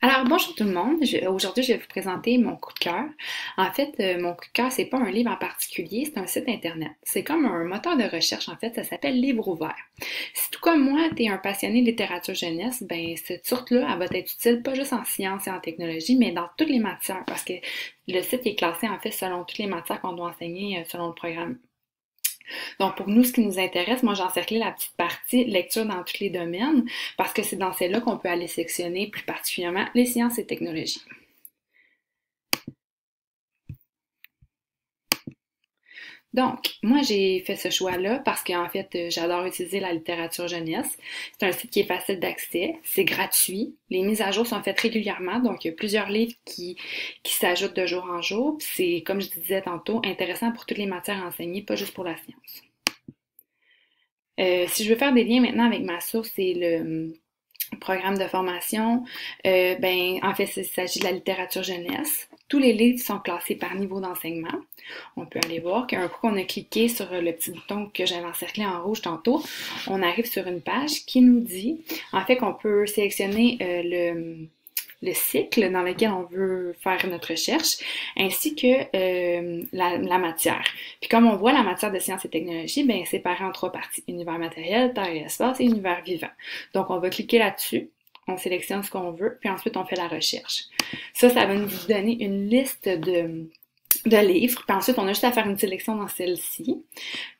Alors, bonjour tout le monde. Aujourd'hui, je vais vous présenter mon coup de cœur. En fait, mon coup de cœur, c'est pas un livre en particulier, c'est un site internet. C'est comme un moteur de recherche, en fait, ça s'appelle Livre ouvert. Si tout comme moi, t'es un passionné de littérature jeunesse, ben cette sorte-là, elle va être utile pas juste en sciences et en technologie, mais dans toutes les matières, parce que le site est classé, en fait, selon toutes les matières qu'on doit enseigner selon le programme. Donc, pour nous, ce qui nous intéresse, moi, j'ai encerclé la petite partie lecture dans tous les domaines parce que c'est dans celle-là qu'on peut aller sectionner plus particulièrement les sciences et technologies. Donc, moi, j'ai fait ce choix-là parce qu'en fait, j'adore utiliser la littérature jeunesse. C'est un site qui est facile d'accès, c'est gratuit, les mises à jour sont faites régulièrement, donc il y a plusieurs livres qui s'ajoutent de jour en jour. C'est, comme je disais tantôt, intéressant pour toutes les matières enseignées, pas juste pour la science. Si je veux faire des liens maintenant avec ma source, c'est le programme de formation. Ben, en fait, il s'agit de la littérature jeunesse. Tous les livres sont classés par niveau d'enseignement. On peut aller voir qu'un coup qu'on a cliqué sur le petit bouton que j'avais encerclé en rouge tantôt, on arrive sur une page qui nous dit, en fait, qu'on peut sélectionner le cycle dans lequel on veut faire notre recherche, ainsi que la matière. Puis comme on voit, la matière de sciences et technologies, ben, c'est séparée en trois parties. Univers matériel, terre et espace et univers vivant. Donc on va cliquer là-dessus, on sélectionne ce qu'on veut, puis ensuite on fait la recherche. Ça va nous donner une liste de livres, puis ensuite on a juste à faire une sélection dans celle-ci.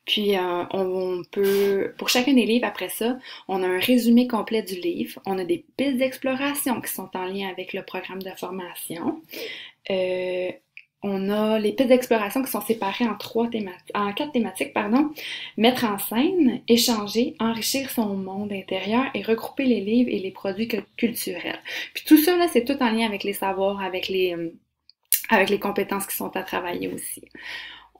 Puis on peut, pour chacun des livres après ça, on a un résumé complet du livre, on a des pistes d'exploration qui sont en lien avec le programme de formation. Euh, on a les pistes d'exploration qui sont séparées en quatre thématiques, pardon. Mettre en scène, échanger, enrichir son monde intérieur et regrouper les livres et les produits culturels. Puis tout ça, là, c'est tout en lien avec les savoirs, avec les compétences qui sont à travailler aussi.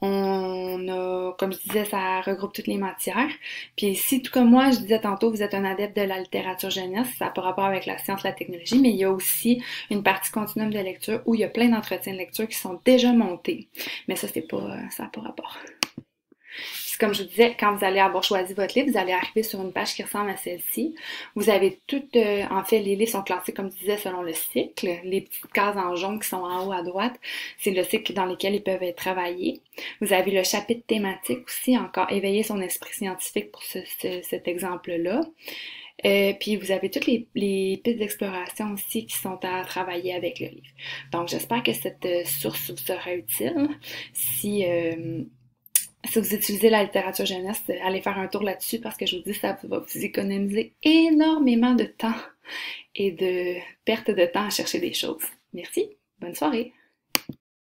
On a, comme je disais, ça regroupe toutes les matières. Puis si, tout comme moi, je disais tantôt, vous êtes un adepte de la littérature jeunesse, ça n'a pas rapport avec la science, la technologie, mais il y a aussi une partie continuum de lecture où il y a plein d'entretiens de lecture qui sont déjà montés. Mais ça, ça n'a pas rapport. Puis comme je vous disais, quand vous allez avoir choisi votre livre, vous allez arriver sur une page qui ressemble à celle-ci. Vous avez toutes, en fait, les livres sont classés, comme je disais, selon le cycle. Les petites cases en jaune qui sont en haut à droite, c'est le cycle dans lequel ils peuvent être travaillés. Vous avez le chapitre thématique aussi, encore éveiller son esprit scientifique pour cet exemple-là. Puis vous avez toutes les pistes d'exploration aussi qui sont à travailler avec le livre. Donc j'espère que cette source vous sera utile. Si vous utilisez la littérature jeunesse, allez faire un tour là-dessus parce que je vous dis, ça va vous économiser énormément de temps et de perte de temps à chercher des choses. Merci, bonne soirée!